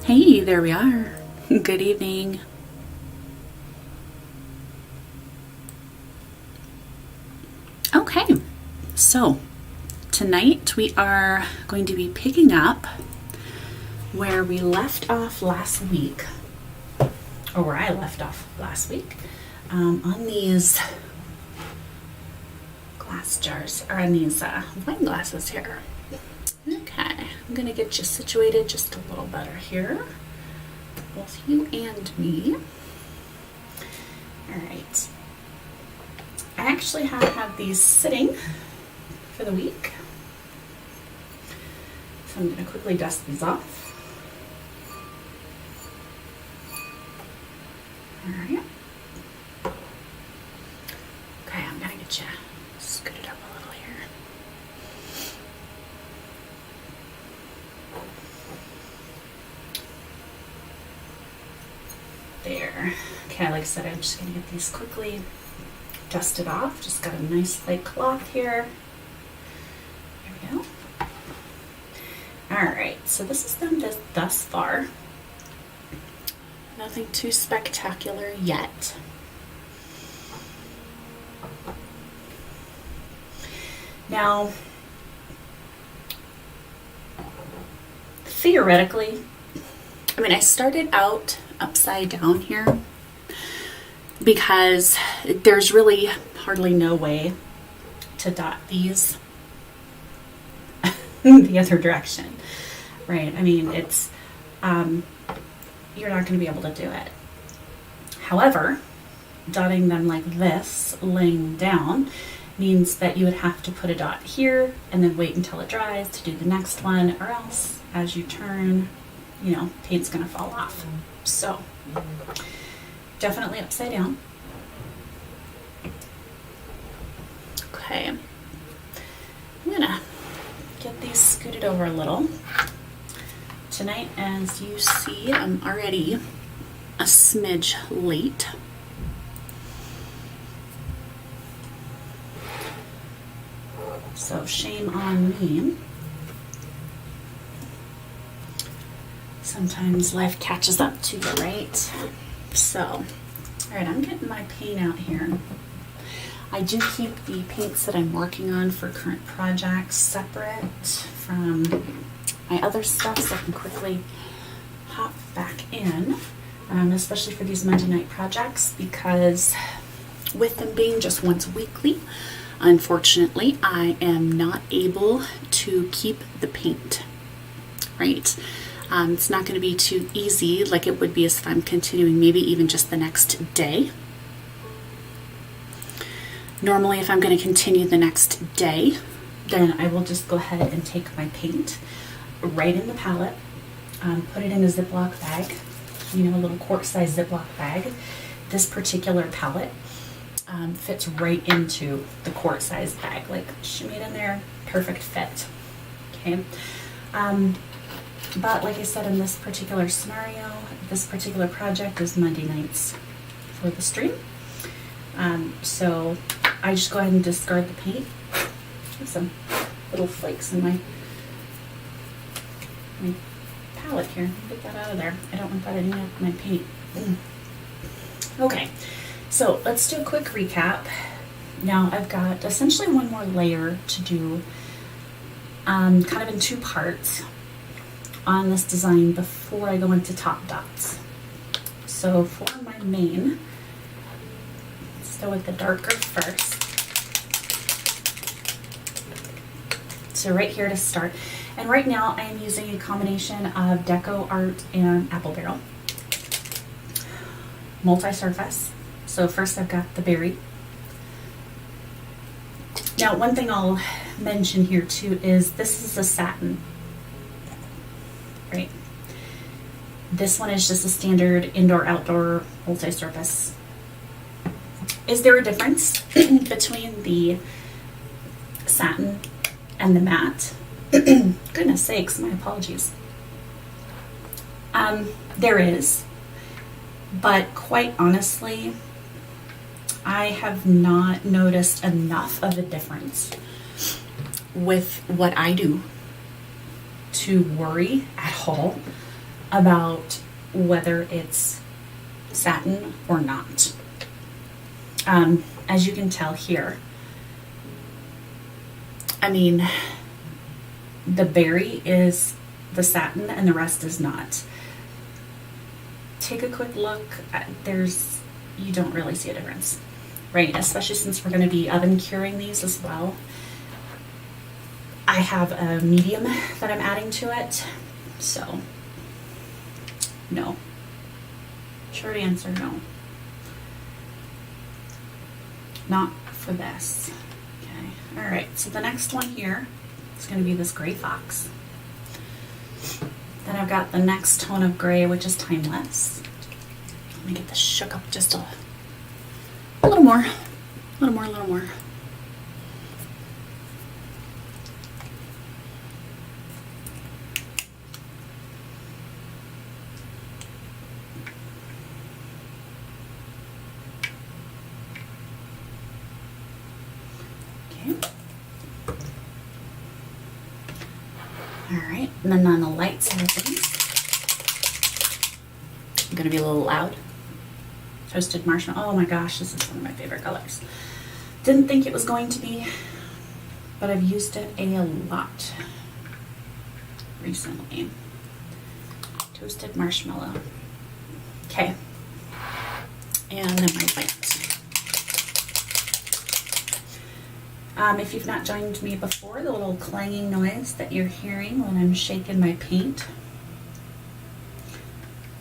Hey, there we are. Good evening. Okay, so tonight we are going to be picking up where we left off last week, or where I left off last week, on these glass jars, or on these wine glasses here. Okay, I'm gonna get you situated just a little better here, both you and me. All right. I actually have these sitting for the week, so I'm gonna quickly dust these off. All right. Okay, I'm gonna get you scooted up a little here. There. Okay, like I said, I'm just gonna get these quickly dusted off. Just got a nice light cloth here. There we go. Alright, so this is them thus far. Nothing too spectacular yet. Now, theoretically, I started out upside down here because there's really hardly no way to dot these the other direction, right? It's you're not going to be able to do it. However, dotting them like this, laying down, means that you would have to put a dot here and then wait until it dries to do the next one, or else as you turn, paint's going to fall off. So definitely upside down. Okay, I'm gonna get these scooted over a little. Tonight, as you see, I'm already a smidge late. So shame on me. Sometimes life catches up to you, right? So, all right, I'm getting my paint out here. I do keep the paints that I'm working on for current projects separate from my other stuff, so I can quickly hop back in, especially for these Monday night projects, because with them being just once weekly, unfortunately, I am not able to keep the paint, right? It's not going to be too easy like it would be if I'm continuing maybe even just the next day. Normally, if I'm going to continue the next day, then I will just go ahead and take my paint right in the palette, put it in a Ziploc bag, a little quart-size Ziploc bag. This particular palette fits right into the quart-size bag, like shimmy it in there, perfect fit. Okay. But like I said, in this particular scenario, this particular project is Monday nights for the stream. So I just go ahead and discard the paint. There's some little flakes in my palette here. Get that out of there. I don't want that in my paint. Okay, so let's do a quick recap. Now I've got essentially one more layer to do, kind of in two parts on this design before I go into top dots. So for my main, let's go with the darker first. So right here to start. And right now I am using a combination of Deco Art and Apple Barrel. Multi-surface. So first I've got the berry. Now one thing I'll mention here too is this is a satin. Right. This one is just a standard indoor-outdoor multi-surface. Is there a difference between the satin and the matte? Goodness sakes, my apologies. There is, but quite honestly, I have not noticed enough of a difference with what I do to worry at all about whether it's satin or not. As you can tell here, I mean, the berry is the satin and the rest is not. Take a quick look. You don't really see a difference, right? Especially since we're going to be oven curing these as well. I have a medium that I'm adding to it, so no. Short answer, no. Not for this. Okay, all right, so the next one here is going to be this gray fox. Then I've got the next tone of gray, which is timeless. Let me get this shook up just a little more, a little more, a little more. Alright, and then on the light side of things, I'm going to be a little loud. Toasted marshmallow. Oh my gosh, this is one of my favorite colors. Didn't think it was going to be, but I've used it a lot recently. Toasted marshmallow. Okay. And then my white. If you've not joined me before, the little clanging noise that you're hearing when I'm shaking my paint,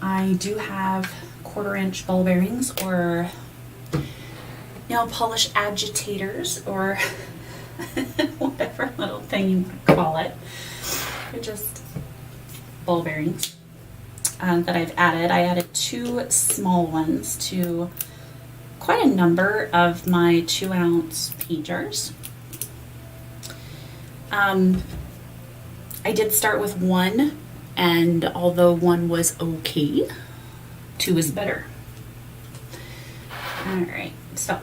I do have 1/4-inch ball bearings or nail polish agitators or whatever little thing you want to call it. They're just ball bearings that I've added. I added 2 small ones to quite a number of my 2-ounce paint jars. I did start with 1, and although 1 was okay, 2 is better. Alright, so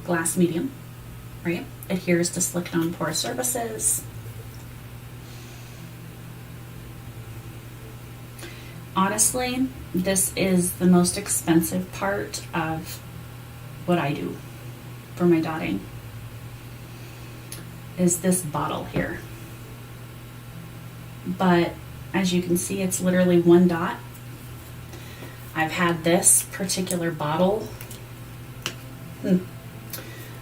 glass medium, right? Adheres to slick non-porous surfaces. Honestly, this is the most expensive part of what I do for my dotting, is this bottle here. But as you can see, it's literally 1 dot. I've had this particular bottle, I'm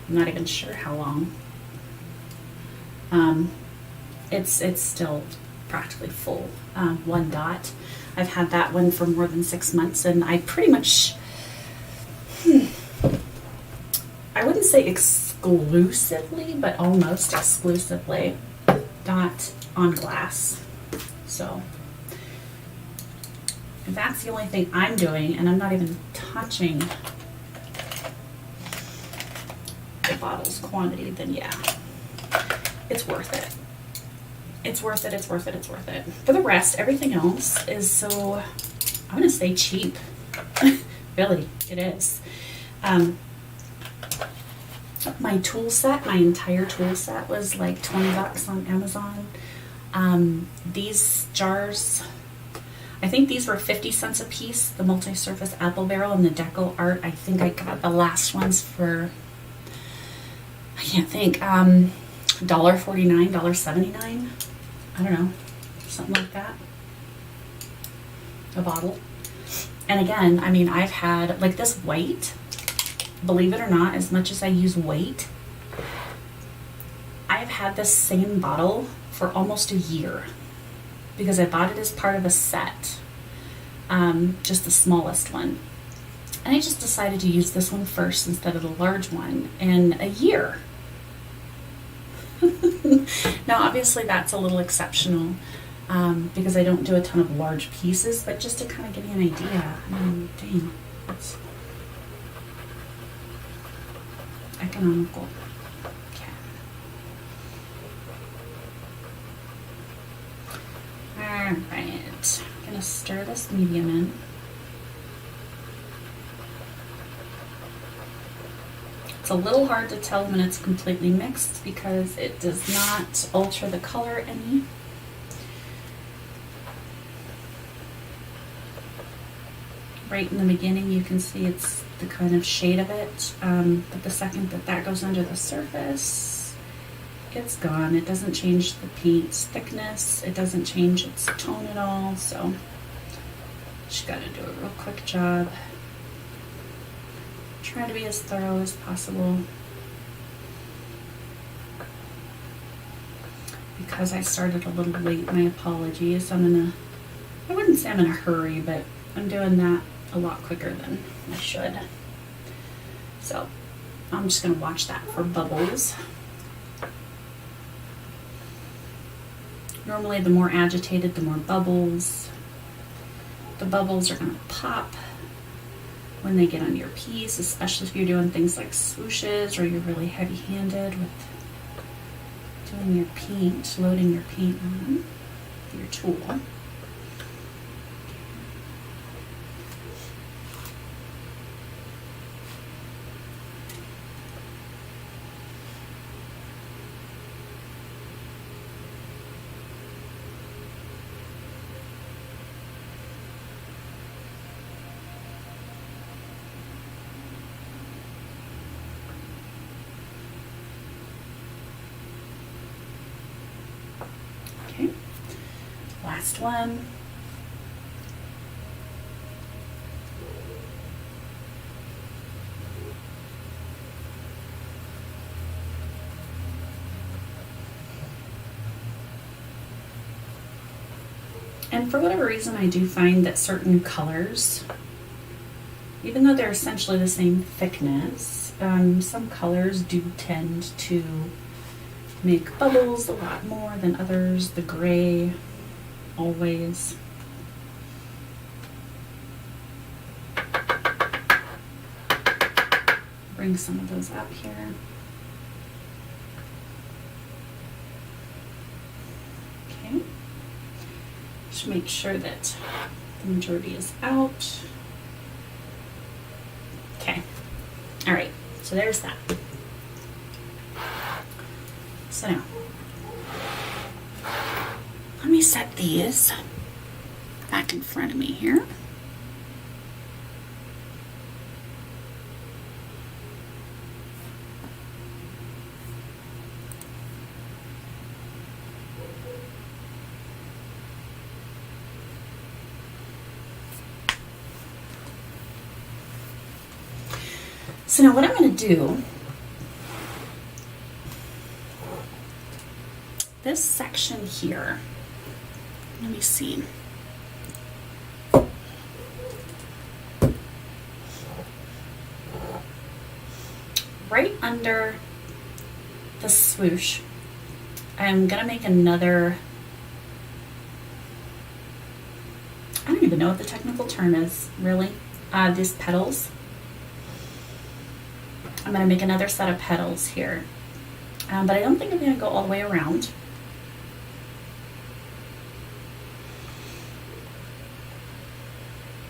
not even sure how long. It's still practically full. 1 dot. I've had that one for more than 6 months, and I pretty much, I wouldn't say exclusively, but almost exclusively dot on glass. So if that's the only thing I'm doing, and I'm not even touching the bottle's quantity, then yeah, it's worth it. It's worth it, it's worth it, it's worth it. For the rest, everything else is so, I'm gonna say cheap. Really, it is. My tool set, my entire tool set was like $20 on Amazon. These jars, I think these were 50 cents a piece. The multi-surface apple barrel and the deco art, I think I got the last ones for, I can't think, $1.49, $1.79. I don't know, something like that. A bottle. And again, I mean, I've had, like this white, believe it or not, as much as I use white, I've had this same bottle for almost a year because I bought it as part of a set, just the smallest one. And I just decided to use this one first instead of the large one in a year. Now, obviously that's a little exceptional because I don't do a ton of large pieces, but just to kind of give you an idea, I mean, dang, that's economical. Okay. All right, I'm gonna stir this medium in. It's a little hard to tell when it's completely mixed because it does not alter the color any. right in the beginning, you can see it's the kind of shade of it, but the second that that goes under the surface, it's gone. It doesn't change the paint's thickness, it doesn't change its tone at all, so just gotta do a real quick job. Try to be as thorough as possible. Because I started a little late, my apologies. I wouldn't say I'm in a hurry, but I'm doing that a lot quicker than I should. So I'm just gonna watch that for bubbles. Normally the more agitated, the more bubbles. The bubbles are gonna pop when they get on your piece, especially if you're doing things like swooshes or you're really heavy-handed with doing your paint, loading your paint on your tool. Okay, last one. And for whatever reason, I do find that certain colors, even though they're essentially the same thickness, some colors do tend to make bubbles a lot more than others. The gray, always. Bring some of those up here. Okay. Just make sure that the majority is out. Okay. All right. So there's that. So now, let me set these back in front of me here. So now what I'm going to do, this section here, let me see. Right under the swoosh, I'm going to make another, I don't even know what the technical term is, really, these petals. I'm going to make another set of petals here, but I don't think I'm going to go all the way around.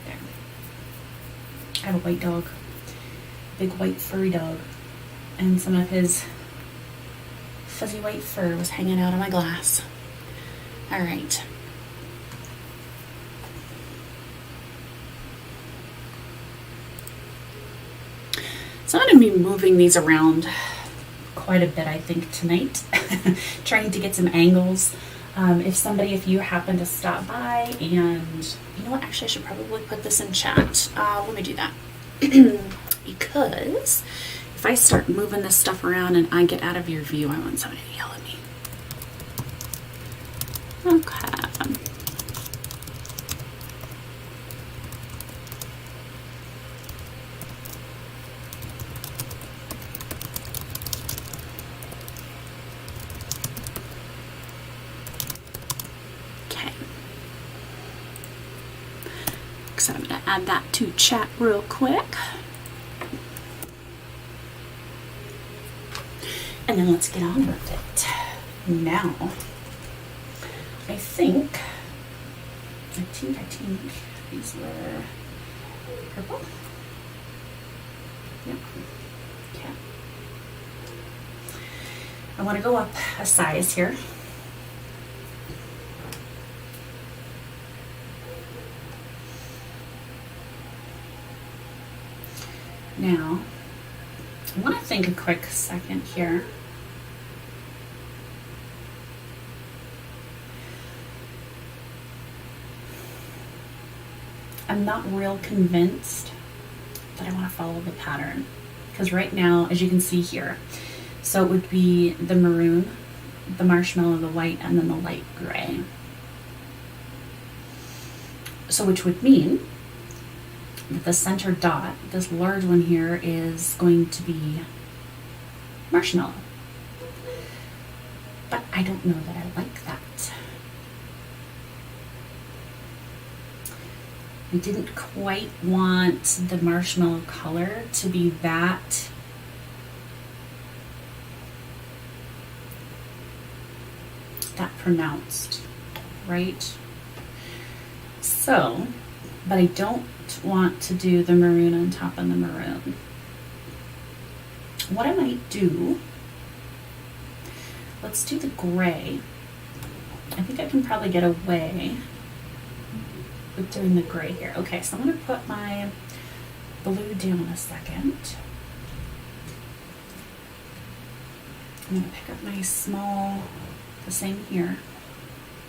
There. I have a white dog, big white furry dog, and some of his fuzzy white fur was hanging out of my glass. All right. So I'm going to be moving these around quite a bit, I think, tonight, trying to get some angles. If you happen to stop by, and you know what, actually I should probably put this in chat. Let me do that. Because if I start moving this stuff around and I get out of your view, I want somebody to yell at me. Okay. So I'm going to add that to chat real quick. And then let's get on with it. Now, I think these were purple. Yep. Okay. I want to go up a size here. Now, I want to think a quick second here. I'm not real convinced that I want to follow the pattern, because right now, as you can see here, so it would be the maroon, the marshmallow, the white, and then the light gray. So which would mean that the center dot, this large one here, is going to be marshmallow. But I don't know that I like that. I didn't quite want the marshmallow color to be that pronounced, right? So, but I don't want to do the maroon on top of the maroon. What I might do, let's do the gray. I think I can probably get away with doing the gray here. Okay, so I'm going to put my blue down a second. I'm going to pick up my small, the same here,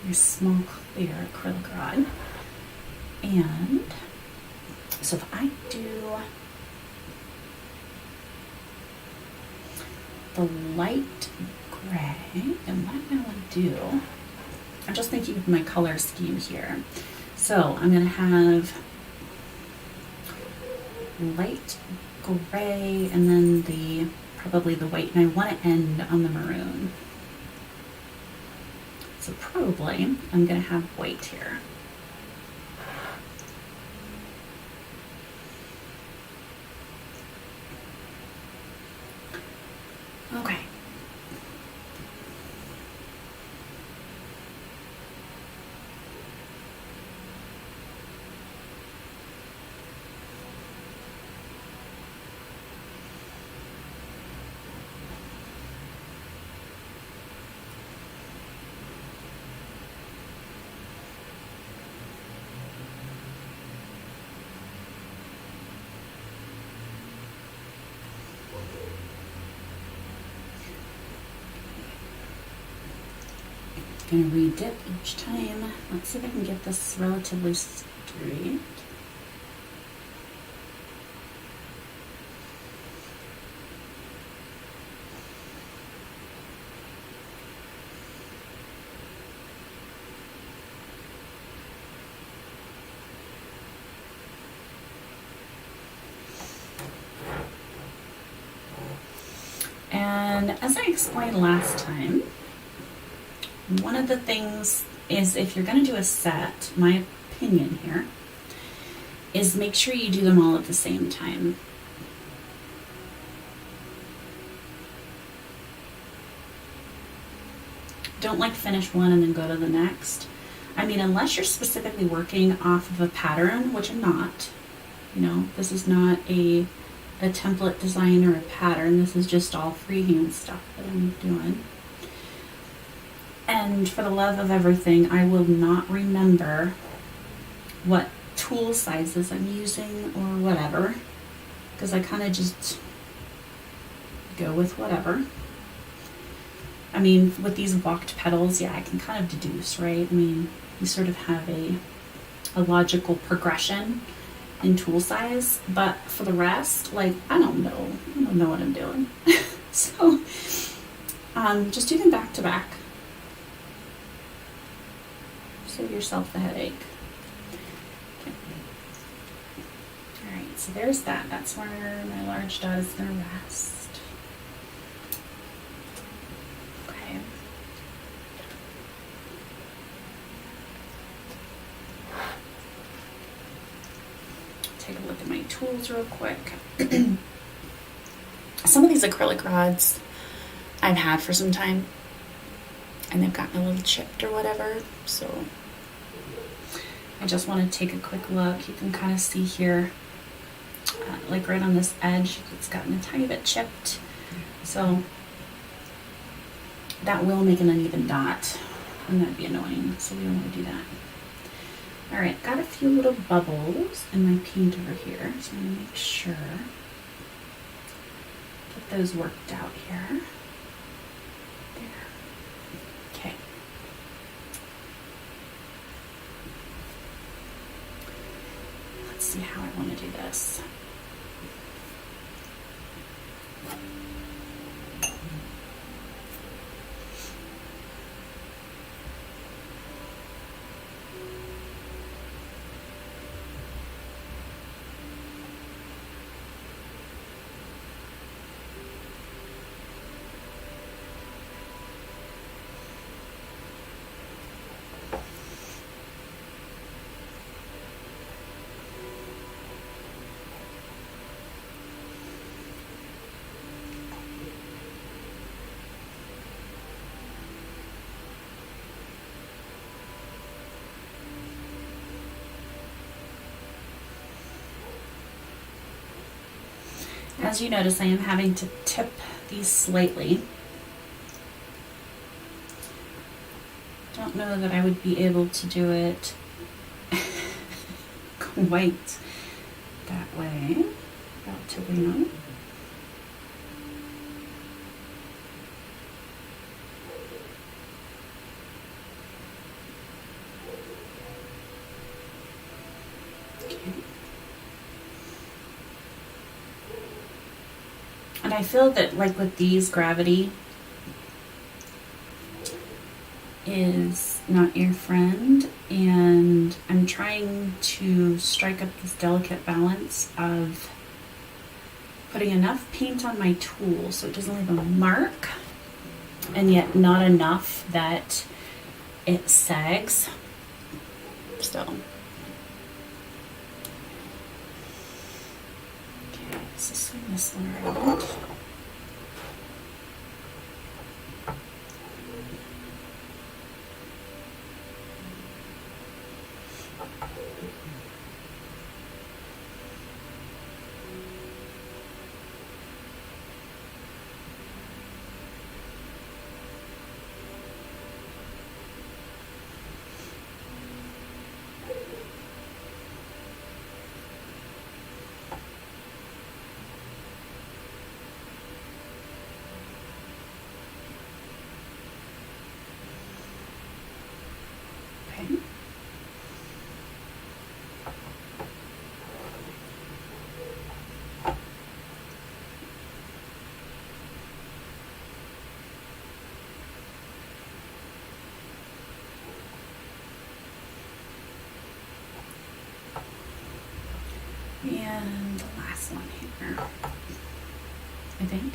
my small clear acrylic rod. And so if I do the light gray, then what I'm going to do, I'm just thinking of my color scheme here. So I'm going to have light gray and then probably the white, and I want to end on the maroon. So probably I'm going to have white here. Okay. Going to re-dip each time. Let's see if I can get this relatively straight. And as I explained last time, one of the things is, if you're going to do a set, my opinion here, is make sure you do them all at the same time. Don't like finish one and then go to the next. I mean, unless you're specifically working off of a pattern, which I'm not. You know, this is not a template design or a pattern. This is just all freehand stuff that I'm doing. And for the love of everything, I will not remember what tool sizes I'm using or whatever, because I kind of just go with whatever. I mean, with these walked petals, yeah, I can kind of deduce, right? I mean, you sort of have a logical progression in tool size, but for the rest, like, I don't know what I'm doing. So, just do them back to back. Save yourself the headache. Okay. All right, so there's that. That's where my large dot is going to rest. Okay. Take a look at my tools real quick. Some of these acrylic rods I've had for some time, and they've gotten a little chipped or whatever, so I just want to take a quick look. You can kind of see here, like right on this edge, it's gotten a tiny bit chipped. So that will make an uneven dot, and that'd be annoying, so we don't want to do that. All right, got a few little bubbles in my paint over here, so I'm going to make sure get those worked out here. There. Okay. Let's see how I want to do this. As you notice, I am having to tip these slightly. Don't know that I would be able to do it quite that way without tipping them. And I feel that, like with these, gravity is not your friend, and I'm trying to strike up this delicate balance of putting enough paint on my tool so it doesn't leave a mark, and yet not enough that it sags. So, okay, so swing this one around. And the last one here, I think.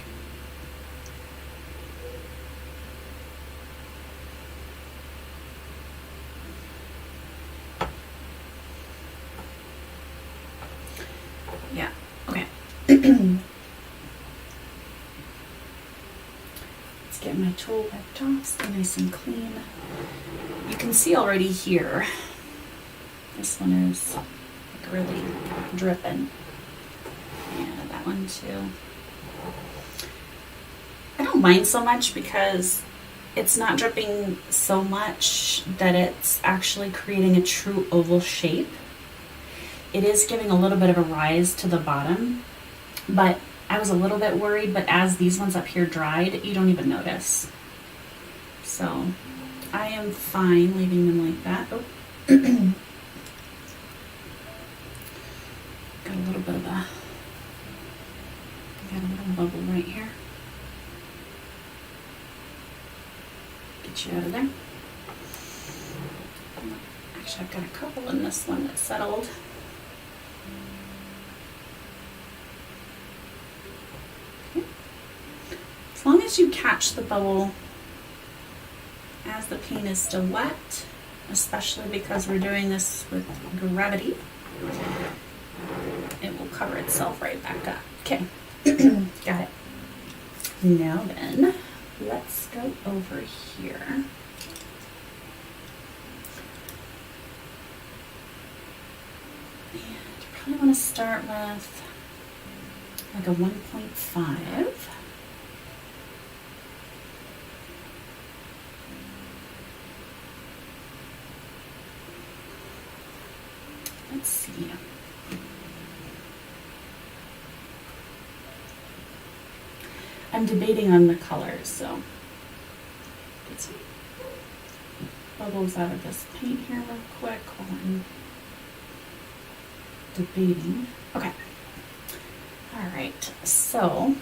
Yeah, okay. Let's get my tool wiped off, stay nice and clean. You can see already here, this one is really dripping. Yeah, that one too. I don't mind so much because it's not dripping so much that it's actually creating a true oval shape. It is giving a little bit of a rise to the bottom, but I was a little bit worried, but as these ones up here dried, you don't even notice. So I am fine leaving them like that. Oh. Got a little bit of got a little bubble right here. Get you out of there. Actually, I've got a couple in this one that settled. Okay. As long as you catch the bubble as the paint is still wet, especially because we're doing this with gravity, it will cover itself right back up. Okay, got it. Now then, let's go over here. And you probably want to start with like a 1.5. Let's see. I'm debating on the colors, so get some bubbles out of this paint here real quick while I'm debating. Okay. All right, so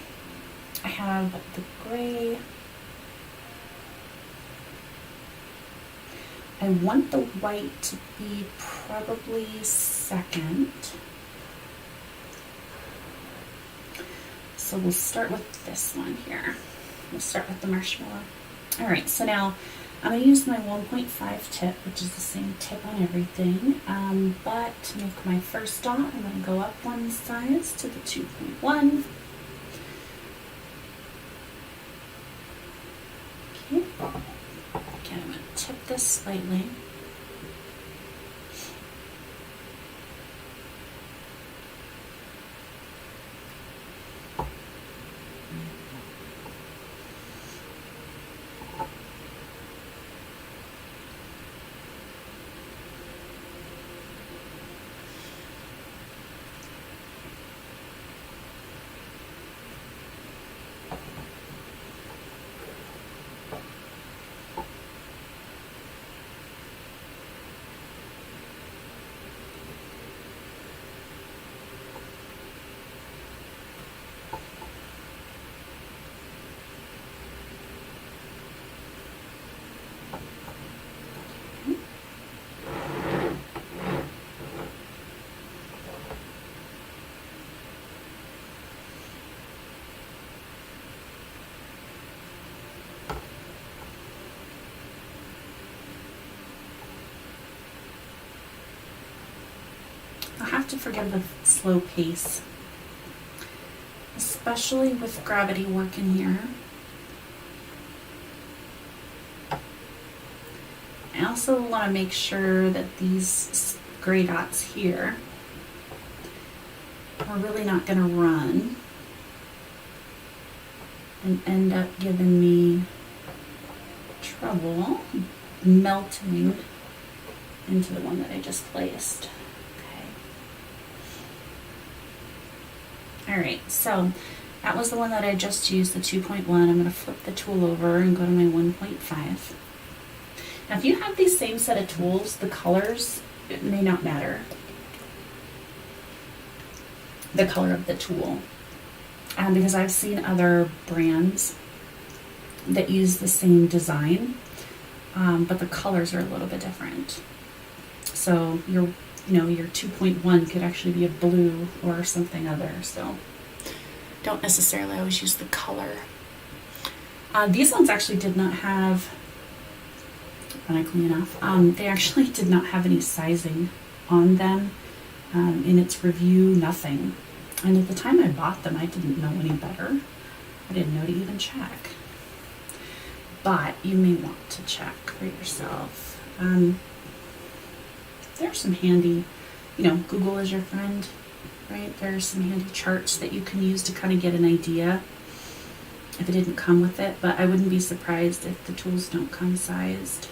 I have the gray. I want the white to be probably second. So we'll start with this one here. We'll start with the marshmallow. All right, so now I'm gonna use my 1.5 tip, which is the same tip on everything, but to make my first dot, I'm gonna go up one size to the 2.1. Okay. Okay, I'm gonna tip this slightly. I'll have to forgive the slow pace, especially with gravity work in here. I also want to make sure that these gray dots here are really not going to run and end up giving me trouble melting into the one that I just placed. All right, so that was the one that I just used, the 2.1. I'm going to flip the tool over and go to my 1.5. Now, if you have these same set of tools, the colors, it may not matter. The color of the tool. Because I've seen other brands that use the same design, but the colors are a little bit different. So your 2.1 could actually be a blue or something other, so don't necessarily always use the color. These ones actually did not have, when I clean off, they actually did not have any sizing on them. In its review, nothing. And at the time I bought them, I didn't know any better. I didn't know to even check. But you may want to check for yourself. There's some handy, Google is your friend, right? There's some handy charts that you can use to kind of get an idea if it didn't come with it, but I wouldn't be surprised if the tools don't come sized.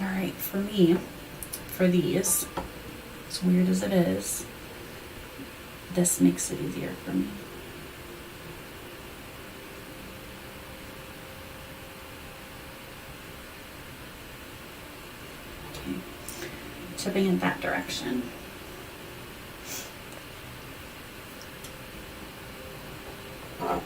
All right, for me, for these, as weird as it is, this makes it easier for me. Okay, tipping in that direction. Okay.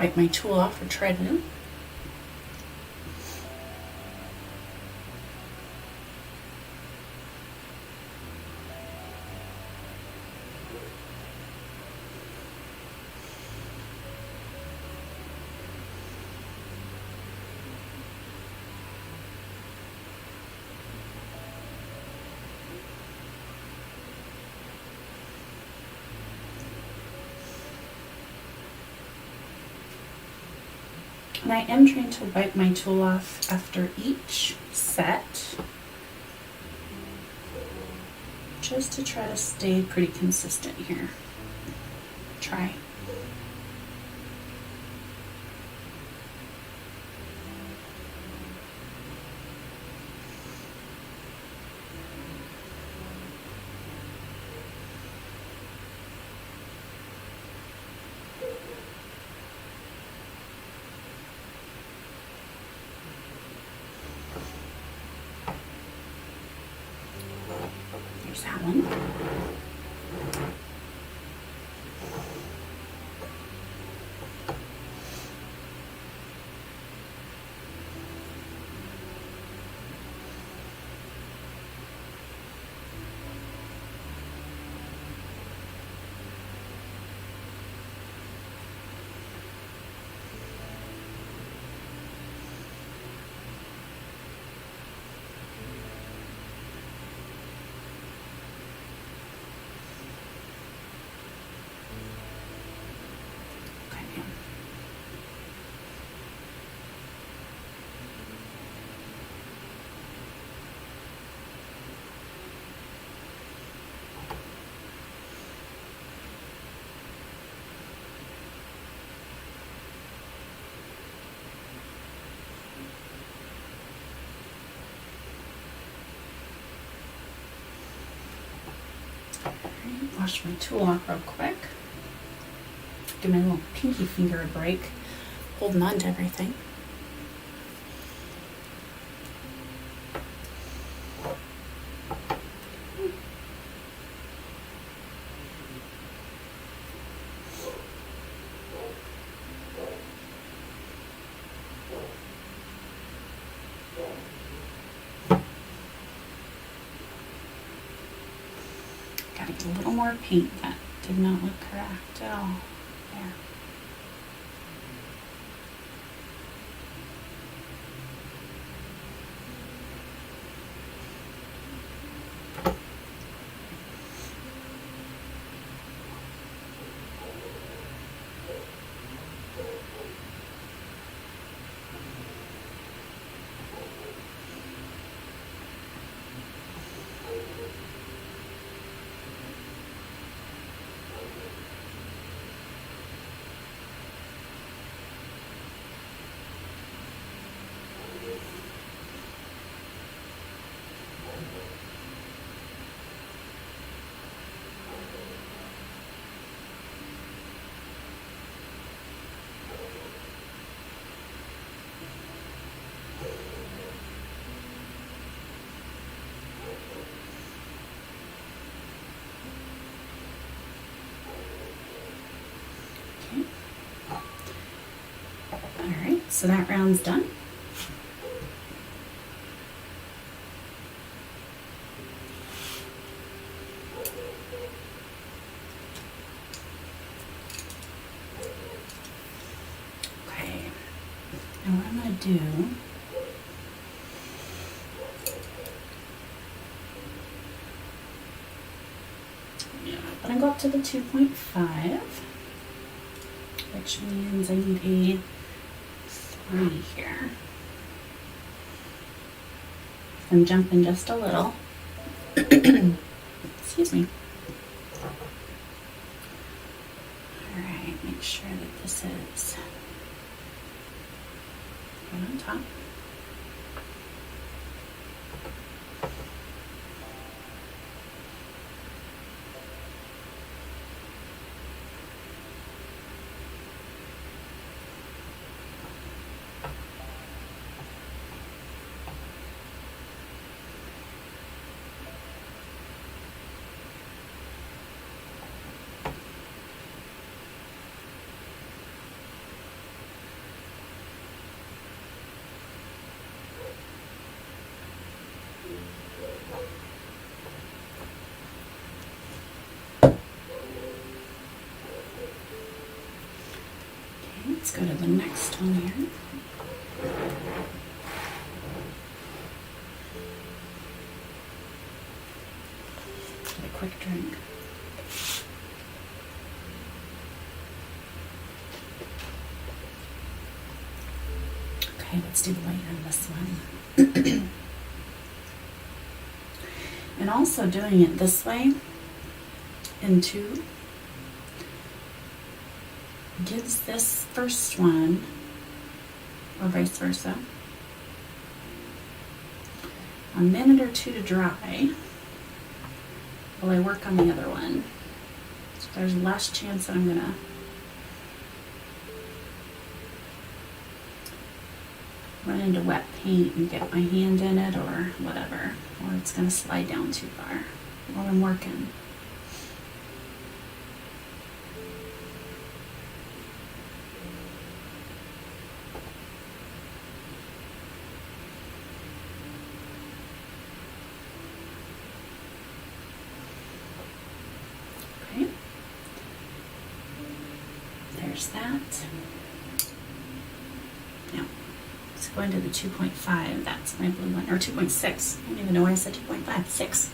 wipe my tool off or try to. And I am trying to wipe my tool off after each set, just to try to stay pretty consistent here. Try. There's that one. Wash my tool off real quick. Give my little pinky finger a break, holding on to everything. Gotta get a little more paint. That did not look correct at all. There. Alright, so that round's done. Okay, now what I'm going to do, I'm going to go up to the 2.5, which means I need a 3 here. I'm jumping just a little. Excuse me. Alright, make sure that this is right on top. the next one here. Get a quick drink. Okay, let's do the light on this one. And also doing it this way in two gives this first one, or vice versa, a minute or two to dry while I work on the other one. So there's less chance that I'm gonna run into wet paint and get my hand in it or whatever, or it's gonna slide down too far while I'm working. Okay, there's that. Now, let's go into the 2.5. That's my blue one, or 2.6. I don't even know why I said 2.5. 6.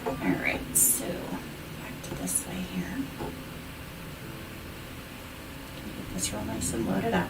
Alright, so back to this way here. Get this real nice and loaded up.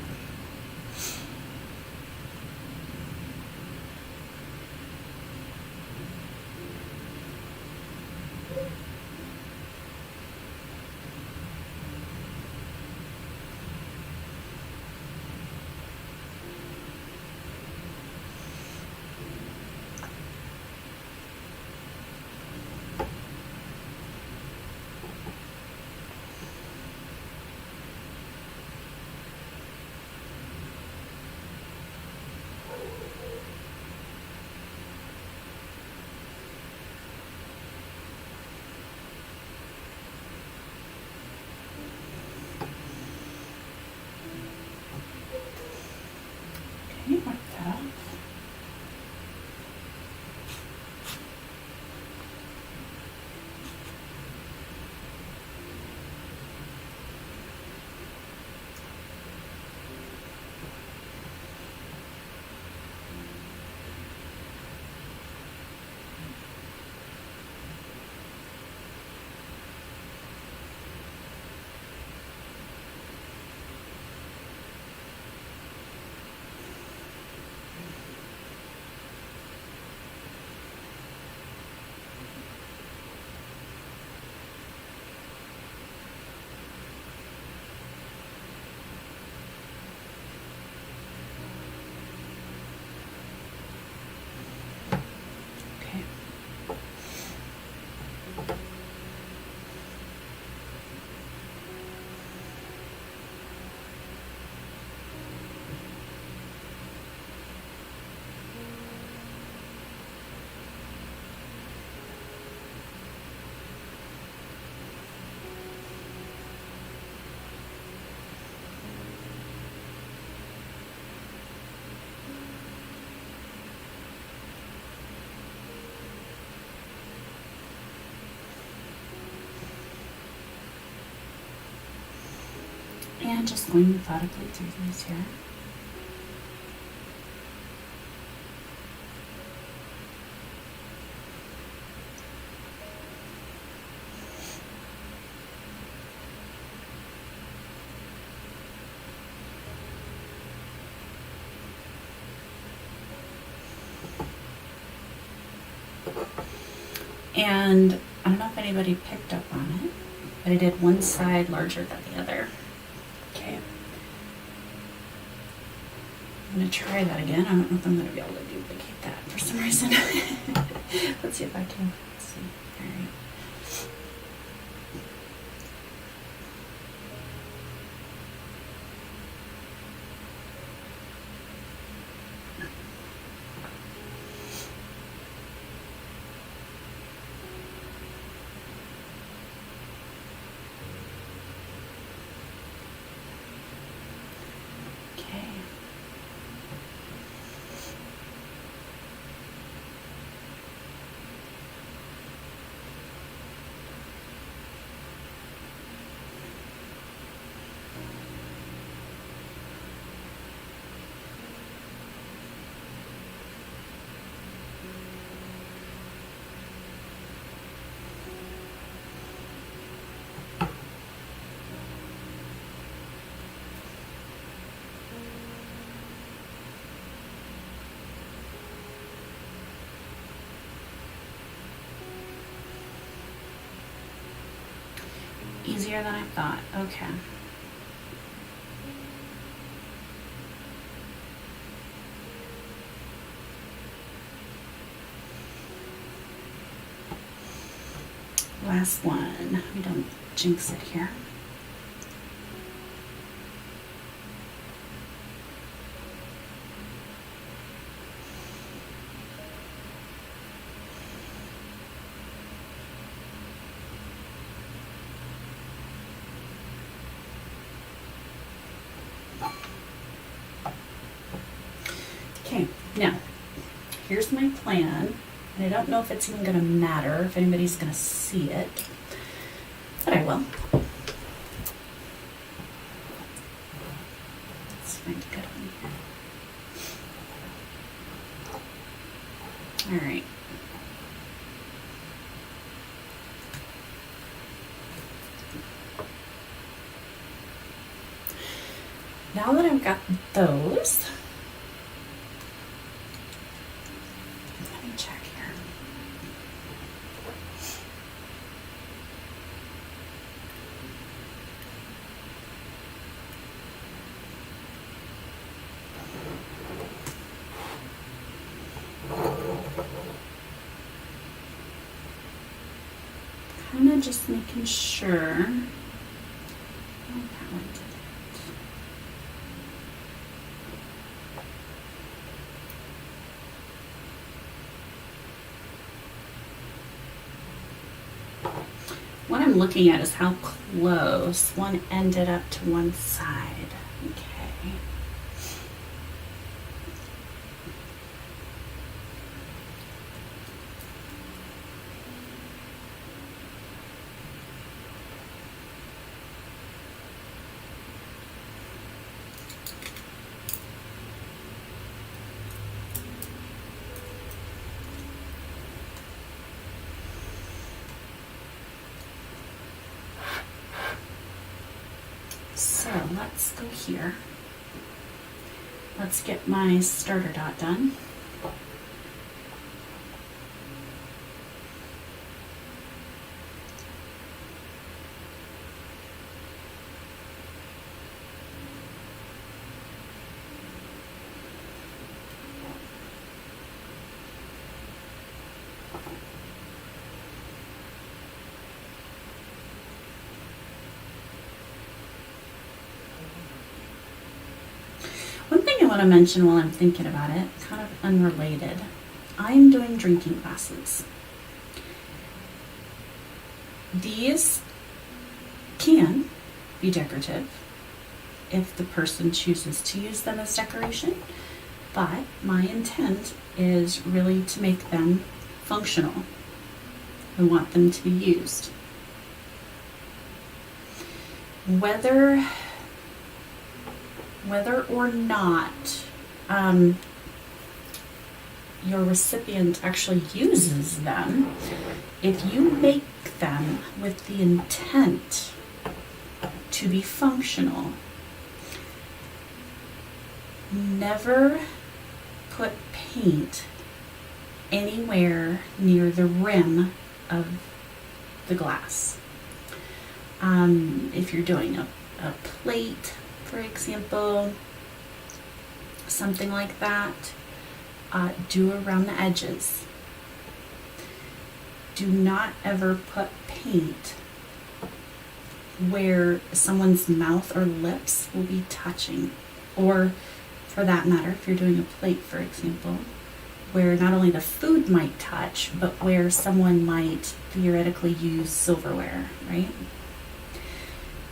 Okay, wipe that off. Okay. And just going methodically through these here. And I don't know if anybody picked up on it, but I did one side larger than the other. Okay. I'm going to try that again. I don't know if I'm going to be able to duplicate that for some reason. Let's see if I can. Let's see. All right. easier than I thought. Okay. Last one. We don't jinx it here. Okay, now here's my plan. And I don't know if it's even going to matter, if anybody's going to see it, but I will. Let's find a good one here. All right. Now that I've got those, let me check here. Kind of just making sure. Oh, that one did it. What I'm looking at is how close one ended up to one side. Okay. So let's go here. Let's get my starter dot done. One thing I want to mention while I'm thinking about it, kind of unrelated, I'm doing drinking glasses. These can be decorative if the person chooses to use them as decoration, but my intent is really to make them functional. I want them to be used. Whether or not your recipient actually uses them, if you make them with the intent to be functional, never put paint anywhere near the rim of the glass. If you're doing a plate, for example, something like that, do around the edges. Do not ever put paint where someone's mouth or lips will be touching, or for that matter, if you're doing a plate, for example, where not only the food might touch, but where someone might theoretically use silverware, right?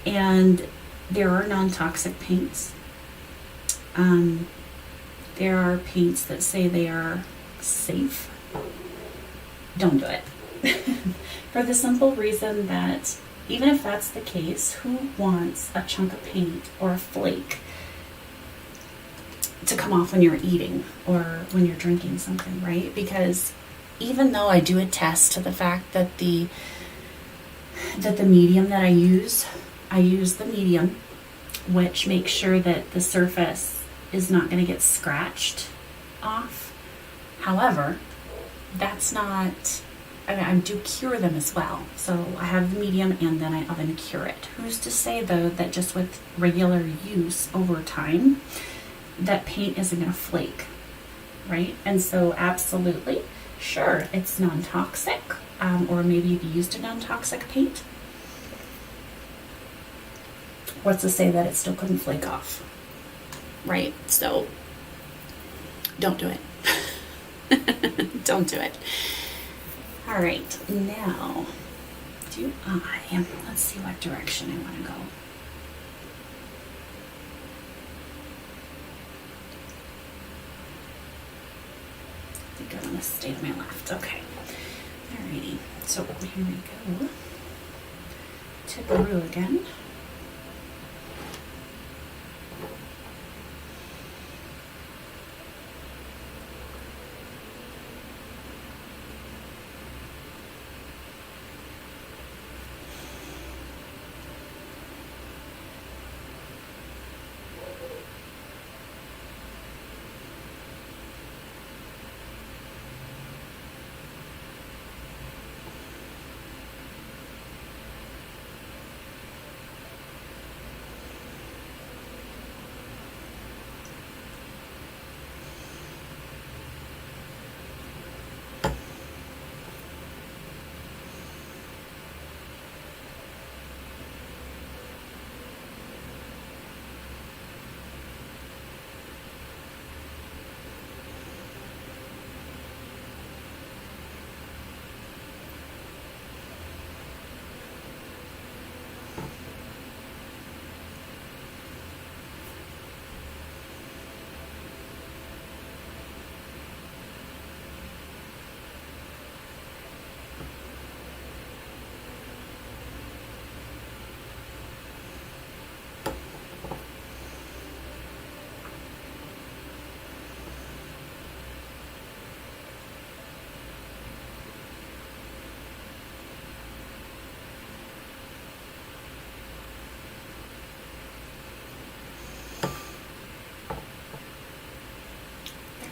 And there are non-toxic paints. There are paints that say they are safe. Don't do it. For the simple reason that even if that's the case, who wants a chunk of paint or a flake to come off when you're eating or when you're drinking something, right? Because even though I do attest to the fact that the medium that I use the medium, which makes sure that the surface is not going to get scratched off. However, that's not I do cure them as well. So I have the medium and then I oven cure it. Who's to say though that just with regular use over time, that paint isn't going to flake, right? And so absolutely, sure, it's non-toxic, or maybe you've used a non-toxic paint. What's to say that it still couldn't flake off, right? So don't do it. Don't do it. All right, now let's see what direction I want to go. I think I want to stay to my left. Okay. Alrighty. So here we go. Tipperoo again.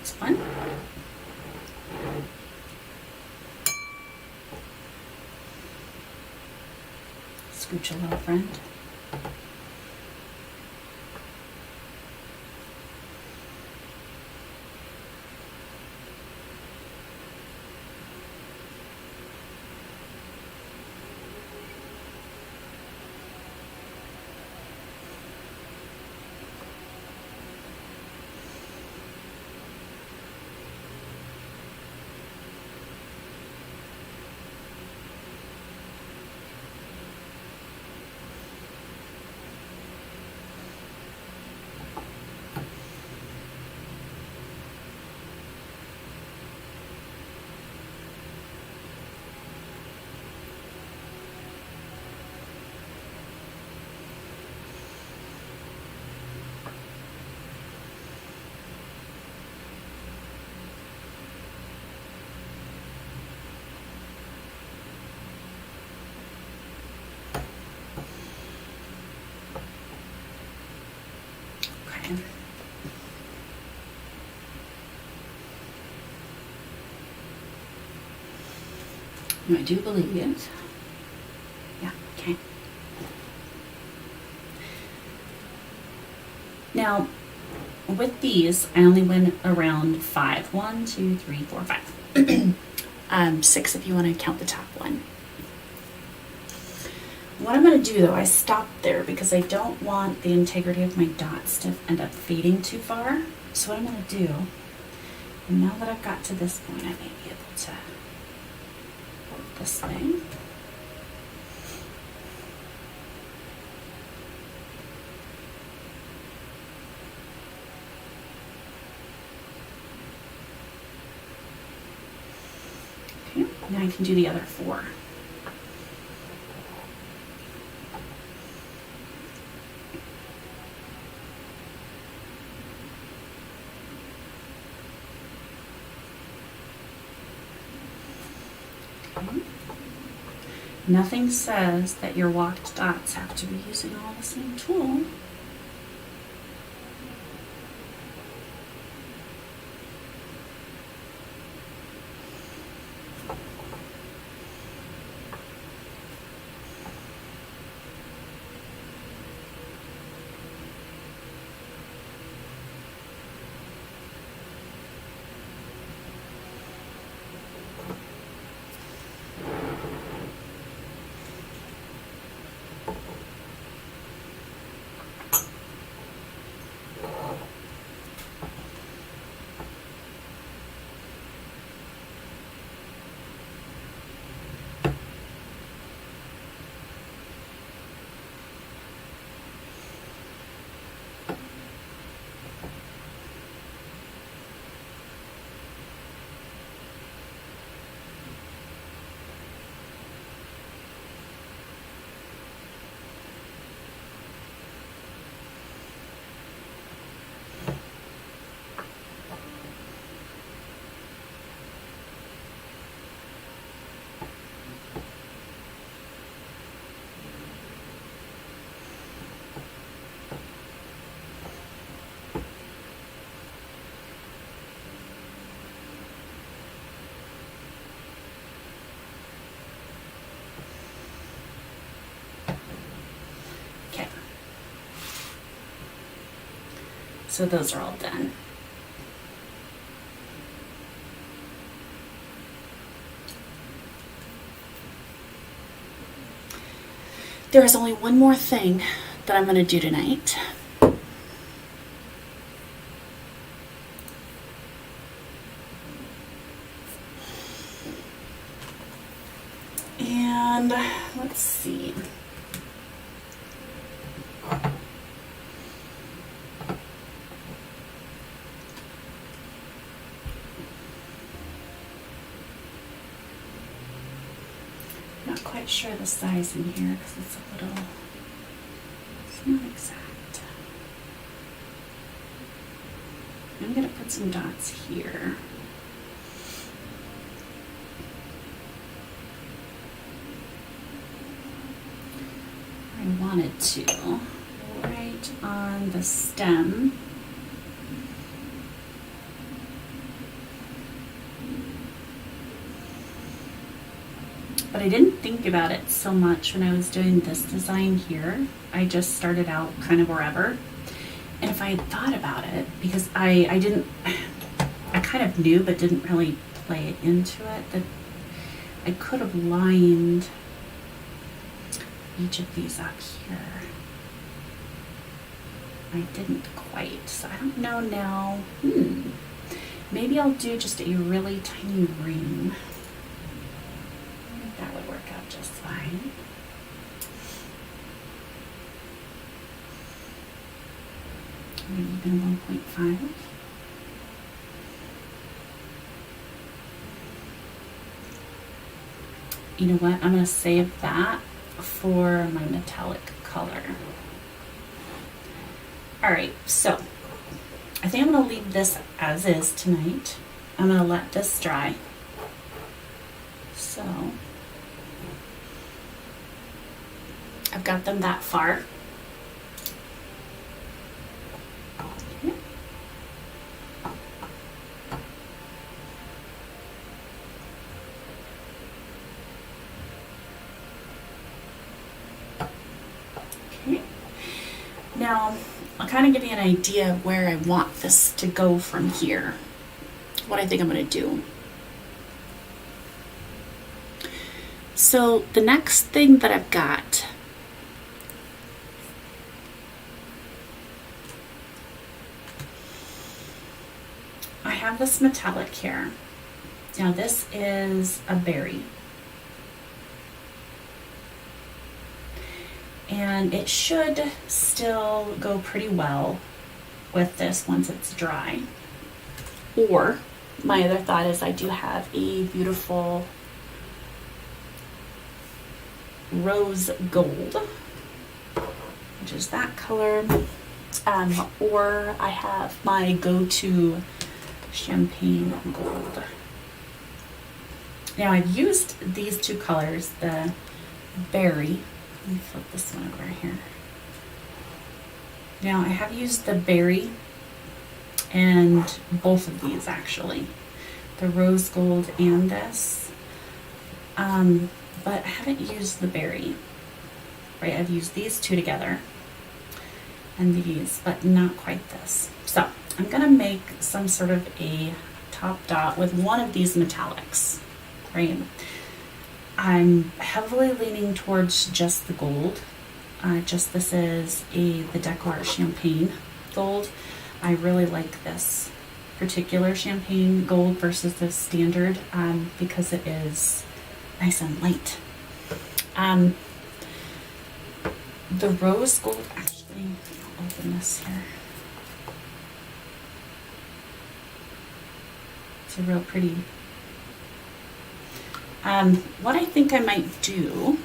That's fun. Scooch a little friend. I do believe it. Yeah, okay. Now, with these, I only went around 5. 1, 2, 3, 4, 5. 6 if you want to count the top one. What I'm going to do though, I stopped there because I don't want the integrity of my dots to end up fading too far. So what I'm going to do, and now that I've got to this point, I may be able to go this way. Okay, now I can do the other 4. Nothing says that your walked dots have to be using all the same tool. So those are all done. There is only one more thing that I'm going to do tonight. And let's see. Not quite sure the size in here because it's a little, it's not exact. I'm going to put some dots here. I wanted to, right on the stem. But I didn't think about it so much when I was doing this design here. I just started out kind of wherever. And if I had thought about it, because I kind of knew but didn't really play it into it, that I could have lined each of these up here. I didn't quite, so I don't know now. Maybe I'll do just a really tiny ring. That would work out just fine. Maybe even 1.5. You know what? I'm going to save that for my metallic color. All right, so I think I'm going to leave this as is tonight. I'm going to let this dry. So I've got them that far. Okay. Now I'll kind of give you an idea of where I want this to go from here. What I think I'm going to do. So the next thing that I've got I have this metallic here. Now this is a berry. And it should still go pretty well with this once it's dry. Or my other thought is I do have a beautiful rose gold, which is that color. Or I have my go-to champagne gold. Now I've used these two colors, the berry. Let me flip this one over here. Now I have used the berry and both of these actually, the rose gold and this, but I haven't used the berry. Right, I've used these two together and these, but not quite this. So I'm gonna make some sort of a top dot with one of these metallics, right? I'm heavily leaning towards just the gold. This is the Decor Champagne gold. I really like this particular champagne gold versus the standard because it is nice and light. The rose gold, actually, I'll open this here. It's a real pretty. What I think I might do,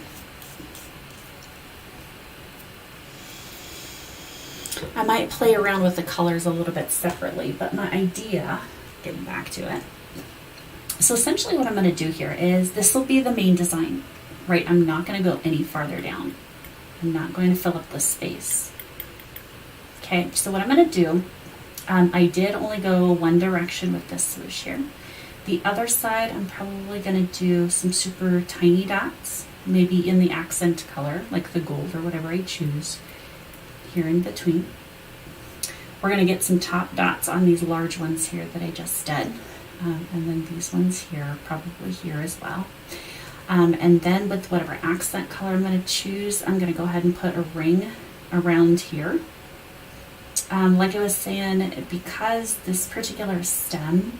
I might play around with the colors a little bit separately, but my idea, getting back to it, so essentially what I'm going to do here is this will be the main design, right? I'm not going to go any farther down. I'm not going to fill up the space. Okay, so what I'm going to do, I did only go one direction with this swoosh here. The other side, I'm probably going to do some super tiny dots, maybe in the accent color, like the gold or whatever I choose, here in between. We're going to get some top dots on these large ones here that I just did. And then these ones here, probably here as well. And then with whatever accent color I'm going to choose, I'm going to go ahead and put a ring around here. Like I was saying, because this particular stem,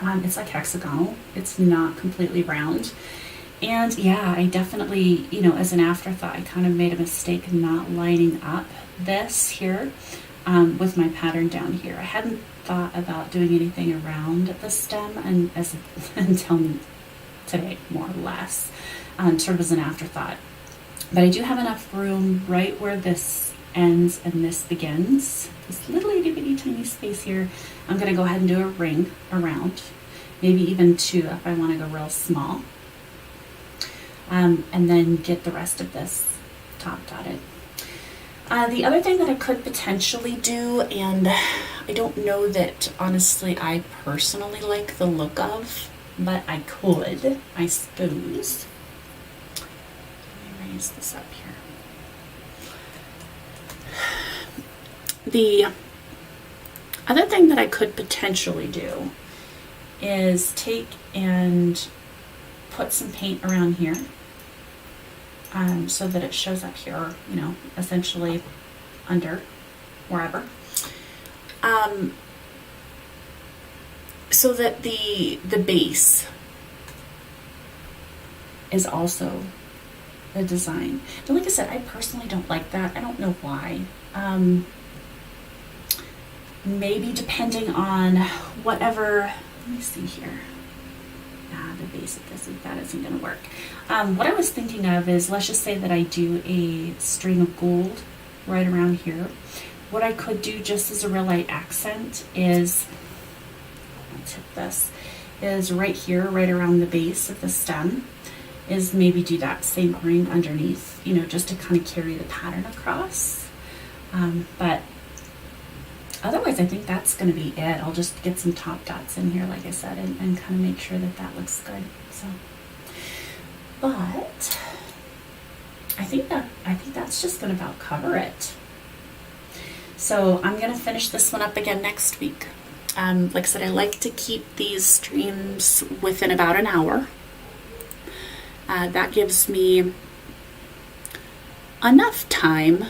it's like hexagonal, it's not completely round. And yeah, I definitely, you know, as an afterthought, I kind of made a mistake not lining up this here with my pattern down here. I hadn't thought about doing anything around the stem until today, more or less, sort of as an afterthought. But I do have enough room right where this ends and this begins, this little itty bitty tiny space here. I'm going to go ahead and do a ring around, maybe even 2 if I want to go real small, and then get the rest of this top dotted. The other thing that I could potentially do, and I don't know that honestly I personally like the look of, but I could, I suppose. Let me raise this up here. The other thing that I could potentially do is take and put some paint around here, so that it shows up here, you know, essentially under, wherever. So that the base is also the design. But like I said, I personally don't like that. I don't know why. Maybe depending on whatever, let me see here. The base of this, that isn't going to work. What I was thinking of is, let's just say that I do a string of gold right around here. What I could do just as a real light accent is, let's hit this, is right here, right around the base of the stem, is maybe do that same ring underneath, you know, just to kind of carry the pattern across. But otherwise, I think that's going to be it. I'll just get some top dots in here, like I said, and kind of make sure that that looks good. So, but I think that's just going to about cover it. So I'm going to finish this one up again next week. Like I said, I like to keep these streams within about an hour. That gives me enough time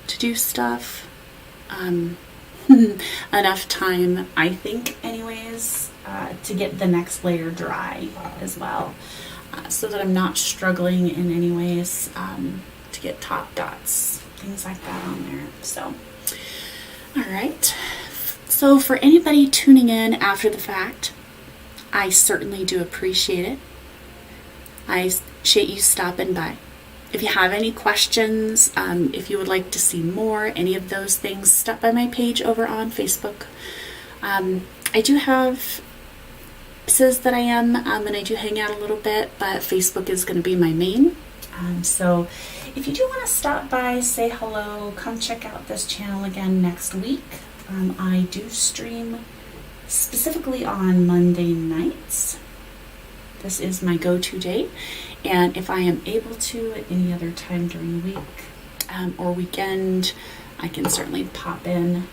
to do stuff. Enough time, I think, anyways, to get the next layer dry as well, so that I'm not struggling in any ways to get top dots, things like that on there. So, all right. So for anybody tuning in after the fact, I certainly do appreciate it. I appreciate you stopping by. If you have any questions, if you would like to see more, any of those things, stop by my page over on Facebook. I do have places that I am, and I do hang out a little bit, but Facebook is going to be my main. So if you do want to stop by, say hello, come check out this channel again next week. I do stream specifically on Monday nights. This is my go-to day. And if I am able to at any other time during the week or weekend, I can certainly pop in.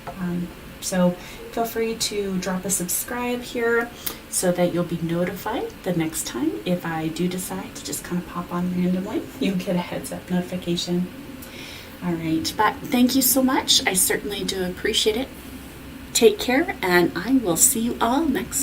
So feel free to drop a subscribe here so that you'll be notified the next time if I do decide to just kind of pop on randomly. You'll get a heads up notification. All right, but thank you so much. I certainly do appreciate it. Take care, and I will see you all next